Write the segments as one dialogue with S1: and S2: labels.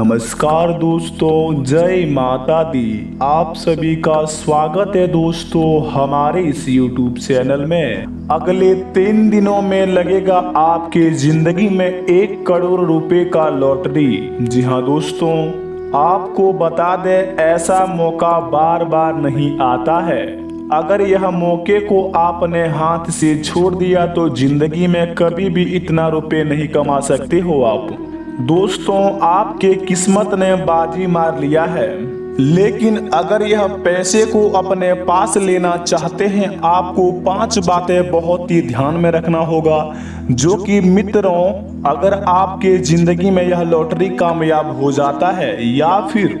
S1: नमस्कार दोस्तों, जय माता दी। आप सभी का स्वागत है दोस्तों हमारे इस YouTube चैनल में। अगले 3 दिनों में लगेगा आपके जिंदगी में 1 करोड़ रुपए का लॉटरी। जी हाँ दोस्तों, आपको बता दें ऐसा मौका बार बार नहीं आता है। अगर यह मौके को आपने हाथ से छोड़ दिया तो जिंदगी में कभी भी इतना रुपए नहीं कमा सकते हो आप। दोस्तों, आपके किस्मत ने बाजी मार लिया है, लेकिन अगर यह पैसे को अपने पास लेना चाहते हैं आपको 5 बातें बहुत ही ध्यान में रखना होगा। जो कि मित्रों, अगर आपके जिंदगी में यह लॉटरी कामयाब हो जाता है या फिर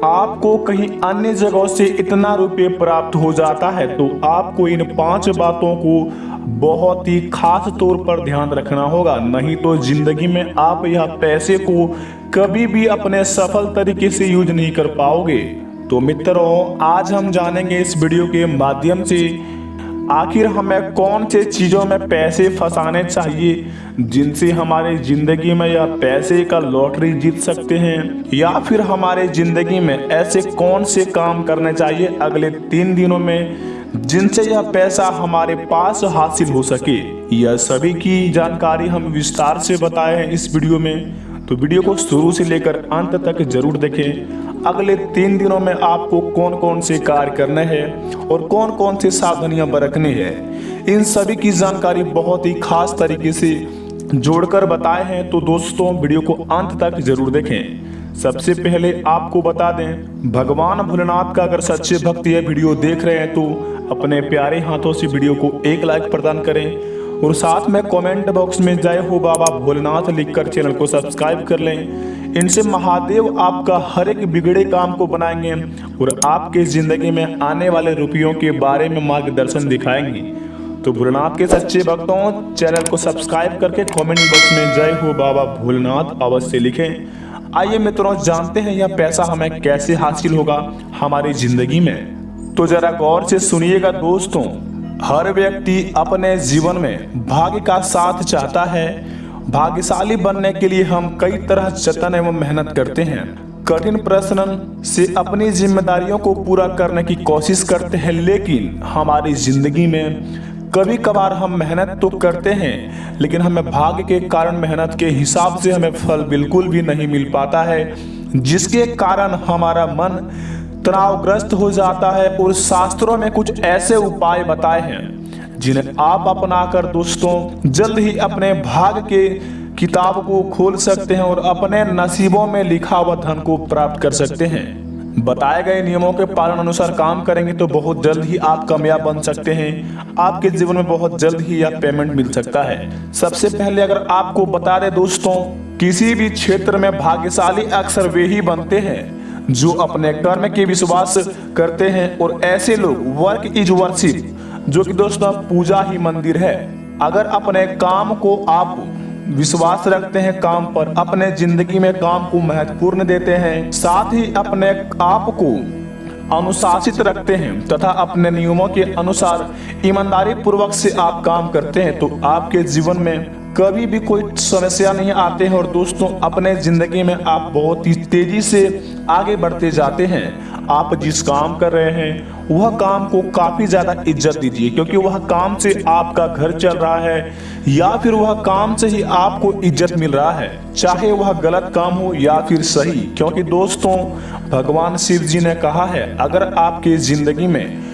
S1: आपको कहीं अन्य जगहों से इतना रुपए प्राप्त हो जाता है तो आपको इन 5 बातों को बहुत ही खास तौर पर ध्यान रखना होगा। नहीं तो जिंदगी में आप यह पैसे को कभी भी अपने सफल तरीके से यूज नहीं कर पाओगे। तो मित्रों, आज हम जानेंगे इस वीडियो के माध्यम से आखिर हमें कौन से चीजों में पैसे फंसाने चाहिए जिनसे हमारे जिंदगी में या पैसे का लॉटरी जीत सकते हैं, या फिर हमारे जिंदगी में ऐसे कौन से काम करने चाहिए अगले 3 दिनों में जिनसे यह पैसा हमारे पास हासिल हो सके। यह सभी की जानकारी हम विस्तार से बताए हैं इस वीडियो में, तो वीडियो को शुरू से लेकर अंत तक जरूर देखें। अगले 3 दिनों में आपको कौन कौन से कार्य करने हैं और कौन कौन से सावधानियां बरतनी है, इन सभी की जानकारी बहुत ही खास तरीके से जोड़कर बताए हैं। तो दोस्तों, वीडियो को अंत तक जरूर देखें। सबसे पहले आपको बता दें, भगवान भोलेनाथ का अगर सच्चे भक्त यह वीडियो देख रहे हैं तो अपने प्यारे हाथों से वीडियो को 1 लाइक प्रदान करें और साथ में कमेंट बॉक्स में जय हो बाबा भोलेनाथ लिखकर चैनल को सब्सक्राइब कर लें। इनसे महादेव आपका हर एक बिगड़े काम को बनाएंगे और आपके जिंदगी में आने वाले रुपयों के बारे में मार्गदर्शन दिखाएंगे। तो भोलेनाथ के सच्चे भक्तों, चैनल को सब्सक्राइब करके कमेंट बॉक्स में जय हो बाबा भोलेनाथ अवश्य लिखें। आइए मित्रों, जानते हैं यह पैसा हमें कैसे हासिल होगा हमारी जिंदगी में। तो जरा गौर से सुनिएगा दोस्तों, हर व्यक्ति अपने जीवन में भाग्य का साथ चाहता है। भाग्यशाली बनने के लिए हम कई तरह जतन एवं मेहनत करते हैं, कठिन प्रश्न से अपनी जिम्मेदारियों को पूरा करने की कोशिश करते हैं, लेकिन हमारी जिंदगी में कभी कभार हम मेहनत तो करते हैं लेकिन हमें भाग्य के कारण मेहनत के हिसाब से हमें फल बिल्कुल भी नहीं मिल पाता है, जिसके कारण हमारा मन तनावग्रस्त हो जाता है। और शास्त्रों में कुछ ऐसे उपाय बताए हैं जिन्हें आप अपनाकर दोस्तों जल्द ही अपने भाग्य के किताब को खोल सकते हैं और अपने नसीबों में लिखा हुआ धन को प्राप्त कर सकते हैं। बताए गए नियमों के पालन अनुसार काम करेंगे तो बहुत जल्द ही आप कामयाब बन सकते हैं। आपके जीवन में बहुत जल्द ही यह पेमेंट मिल सकता है। सबसे पहले अगर आपको बता दें दोस्तों, किसी भी क्षेत्र में भाग्यशाली अक्सर वे ही बनते हैं जो अपने कर्म के विश्वास करते हैं, और ऐसे लोग वर्क इज वर्शिप, जो कि दोस्तों पूजा ही मंदिर है। अगर अपने काम को आप विश्वास रखते हैं, काम पर अपने जिंदगी में काम को महत्वपूर्ण देते हैं, साथ ही अपने आप को अनुशासित रखते हैं तथा अपने नियमों के अनुसार ईमानदारी पूर्वक से आप काम करते हैं, तो आपके जीवन में कभी भी कोई समस्या नहीं आते हैं और दोस्तों अपने जिंदगी में आप बहुत ही तेजी से आगे बढ़ते जाते हैं। आप जिस काम कर रहे हैं वह काम को काफी ज्यादा इज्जत दीजिए, क्योंकि वह काम से आपका घर चल रहा है या फिर वह काम से ही आपको इज्जत मिल रहा है, चाहे वह गलत काम हो या फिर सही। क्योंकि दोस्तों भगवान शिव जी ने कहा है, अगर आपके जिंदगी में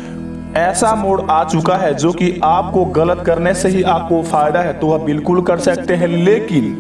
S1: ऐसा मोड़ आ चुका है जो कि आपको गलत करने से ही आपको फायदा है तो वह बिल्कुल कर सकते हैं, लेकिन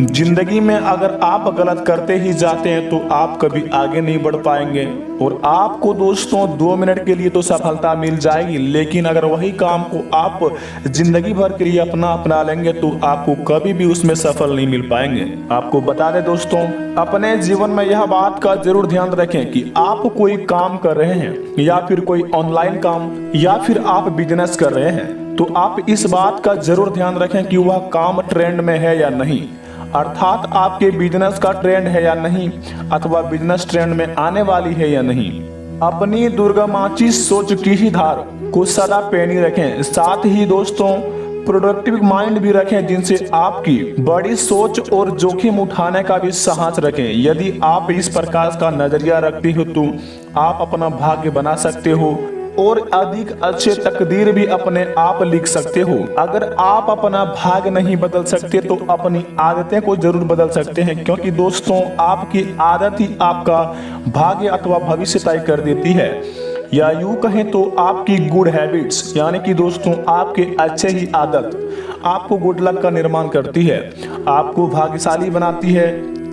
S1: जिंदगी में अगर आप गलत करते ही जाते हैं तो आप कभी आगे नहीं बढ़ पाएंगे। और आपको दोस्तों 2 मिनट के लिए तो सफलता मिल जाएगी, लेकिन अगर वही काम को आप जिंदगी भर के लिए अपना लेंगे तो आपको कभी भी उसमें सफल नहीं मिल पाएंगे। आपको बता दें दोस्तों, अपने जीवन में यह बात का जरूर ध्यान रखें कि आप कोई काम कर रहे हैं या फिर कोई ऑनलाइन काम या फिर आप बिजनेस कर रहे हैं, तो आप इस बात का जरूर ध्यान रखें कि वह काम ट्रेंड में है या नहीं, अर्थात आपके बिजनेस का ट्रेंड है या नहीं, अथवा बिजनेस ट्रेंड में आने वाली है या नहीं। अपनी दुर्गमाची सोच की ही धार को सदा पैनी रखें। साथ ही दोस्तों प्रोडक्टिव माइंड भी रखें, जिनसे आपकी बड़ी सोच और जोखिम उठाने का भी साहस रखें। यदि आप इस प्रकार का नजरिया रखते हो तो आप अपना भाग्य बना सकते हो और अधिक अच्छे तकदीर भी अपने आप लिख सकते हो। अगर आप अपना भाग्य नहीं बदल सकते तो अपनी आदतें को जरूर बदल सकते हैं, क्योंकि दोस्तों आपकी आदत ही आपका भाग्य अथवा भविष्य तय कर देती है। या यूं कहें तो आपकी गुड हैबिट्स यानी कि दोस्तों आपके अच्छे ही आदत आपको गुड लक का निर्माण करती है, आपको भाग्यशाली बनाती है।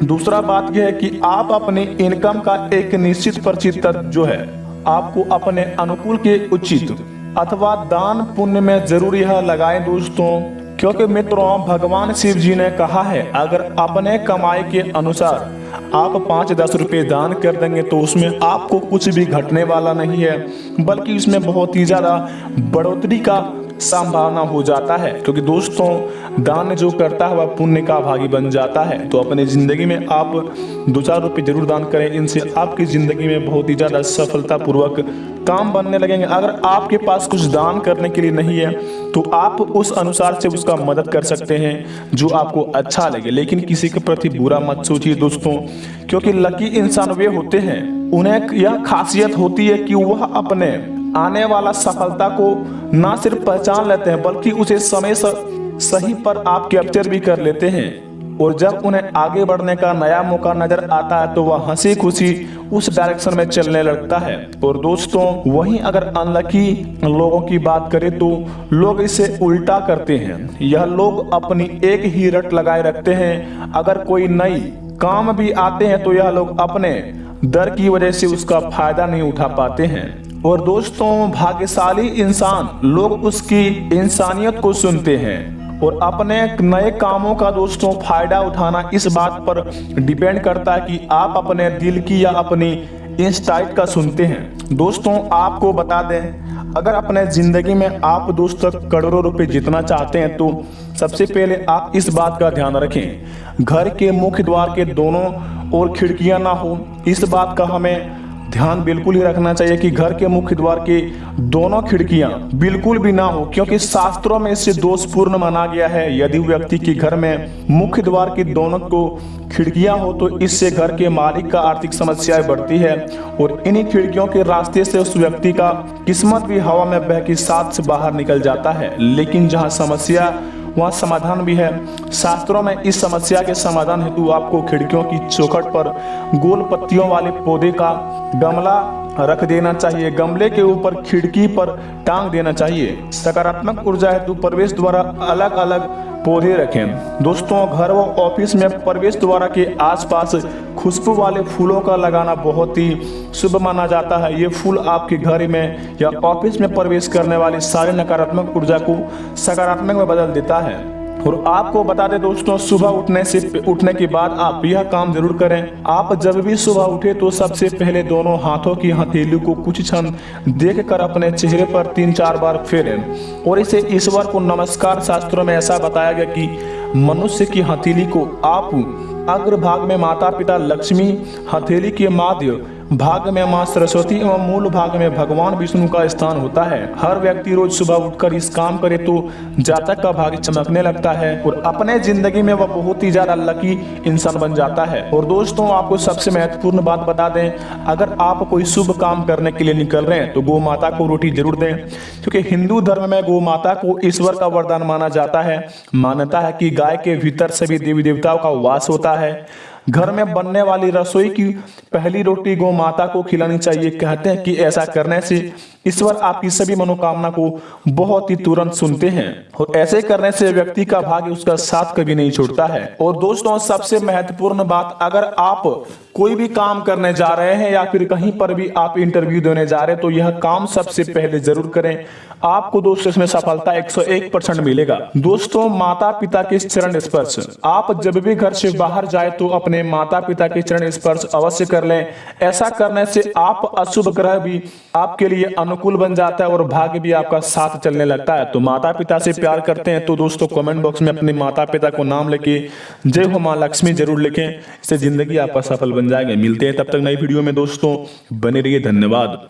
S1: दूसरा बात यह है कि आप अपने इनकम का एक निश्चित प्रतिशत जो है आपको अपने अनुकूल के उचित अथवा दान पुण्य में जरूर यह लगाएं दोस्तों, क्योंकि मित्रों भगवान शिव जी ने कहा है अगर अपने कमाई के अनुसार आप 5-10 रुपए दान कर देंगे तो उसमें आपको कुछ भी घटने वाला नहीं है, बल्कि उसमें बहुत ही ज्यादा बढ़ोतरी का संभावना हो जाता है। क्योंकि दोस्तों दान जो करता है वह पुण्य का भागी बन जाता है। तो अपनी जिंदगी में आप 2-4 रुपए जरूर दान करें, इनसे आपकी जिंदगी में बहुत ही ज्यादा सफलता पूर्वक काम बनने लगेंगे। अगर आपके पास कुछ दान करने के लिए नहीं है तो आप उस अनुसार से उसका मदद कर सकते हैं जो आपको अच्छा लगे, लेकिन किसी के प्रति बुरा मत सोचिए दोस्तों, क्योंकि लकी इंसान वे होते हैं उन्हें यह खासियत होती है कि वह अपने आने वाला सफलता को ना सिर्फ पहचान लेते हैं बल्कि उसे समय सही पर आप कैप्चर भी कर लेते हैं। और जब उन्हें आगे बढ़ने का नया मौका नजर आता है तो वह हंसी खुशी उस डायरेक्शन में चलने लगता है। और दोस्तों वहीं अगर अनलकी लोगों की बात करें तो लोग इसे उल्टा करते हैं। यह लोग अपनी एक ही रट लगाए रखते हैं, अगर कोई नई काम भी आते हैं तो यह लोग अपने डर की वजह से उसका फायदा नहीं उठा पाते हैं। और दोस्तों भाग्यशाली इंसान लोग उसकी इंसानियत को सुनते हैं और अपने नए कामों का दोस्तों फायदा उठाना इस बात पर डिपेंड करता है कि आप अपने दिल की या अपनी इंस्टाइट का सुनते हैं। दोस्तों आपको बता दें अगर अपने जिंदगी में आप दोस्तों करोड़ों रुपए जीतना चाहते हैं तो सबसे पहले आप इस बात का ध्यान रखें घर के मुख्य द्वार के दोनों ओर खिड़कियां ना हो। इस बात का हमें ध्यान बिल्कुल ही रखना चाहिए कि घर के मुख्य द्वार के दोनों खिड़कियां बिल्कुल भी ना हो, क्योंकि शास्त्रों में इसे दोषपूर्ण माना गया है। यदि व्यक्ति के घर में मुख्य द्वार की दोनों को खिड़कियां हो तो इससे घर के मालिक का आर्थिक समस्याएं बढ़ती है और इन्हीं खिड़कियों के रास्ते से उस व्यक्ति का किस्मत भी हवा में बह के साथ से बाहर निकल जाता है। लेकिन जहां समस्या वहाँ समाधान भी है। शास्त्रों में इस समस्या के समाधान हेतु आपको खिड़कियों की चौखट पर गोल पत्तियों वाले पौधे का गमला रख देना चाहिए, गमले के ऊपर खिड़की पर टांग देना चाहिए। सकारात्मक ऊर्जा हेतु प्रवेश द्वारा अलग अलग पौधे रखें। दोस्तों घर व ऑफिस में प्रवेश द्वार के आसपास खुशबू वाले फूलों का लगाना बहुत ही शुभ माना जाता है। ये फूल आपके घर में या ऑफिस में प्रवेश करने वाली सारी नकारात्मक ऊर्जा को सकारात्मक में बदल देता है। और आपको बता दें दोस्तों सुबह उठने के बाद आप यह काम जरूर करें। आप जब भी सुबह उठे तो सबसे पहले दोनों हाथों की हथेली को कुछ क्षण देखकर अपने चेहरे पर 3-4 बार फेरें और इसे ईश्वर को नमस्कार। शास्त्रों में ऐसा बताया गया कि मनुष्य की हथेली को आप अग्रभाग में माता पिता लक्ष्मी, हथेली के मध्य भाग में मां सरस्वती एवं मूल भाग में भगवान विष्णु का स्थान होता है। हर व्यक्ति रोज सुबह उठकर इस काम करे तो जातक का भाग्य चमकने लगता है और अपने जिंदगी में वह बहुत ही ज्यादा लकी इंसान बन जाता है। और दोस्तों आपको सबसे महत्वपूर्ण बात बता दें, अगर आप कोई शुभ काम करने के लिए निकल रहे हैं तो गौ माता को रोटी जरूर दें, क्योंकि हिंदू धर्म में गौ माता को ईश्वर का वरदान माना जाता है। मान्यता है कि गाय के भीतर सभी देवी देवताओं का वास होता है। घर में बनने वाली रसोई की पहली रोटी गौ माता को खिलानी चाहिए। कहते हैं कि ऐसा करने से ईश्वर आपकी सभी मनोकामना को बहुत ही तुरंत सुनते हैं और ऐसे करने से व्यक्ति का भाग्य उसका साथ कभी नहीं छोड़ता है। और दोस्तों सबसे महत्वपूर्ण बात, अगर आप कोई भी काम करने जा रहे हैं या फिर कहीं पर भी आप इंटरव्यू देने जा रहे हैं तो यह काम सबसे पहले जरूर करें। आपको दोस्तों इसमें सफलता 101% मिलेगा। दोस्तों माता पिता के चरण स्पर्श, आप जब भी घर से बाहर जाए तो अपने माता पिता के चरण स्पर्श अवश्य कर लें। ऐसा करने से आप अशुभ ग्रह भी आपके लिए अनुकूल बन जाता है और भाग्य भी आपका साथ चलने लगता है। तो माता पिता से प्यार करते हैं तो दोस्तों कमेंट बॉक्स में अपने माता पिता को नाम लेके जय हो मां लक्ष्मी जरूर लिखें, इससे जिंदगी आपका सफल बन जाएगा। मिलते हैं तब तक नई वीडियो में दोस्तों, बने रहिए। धन्यवाद।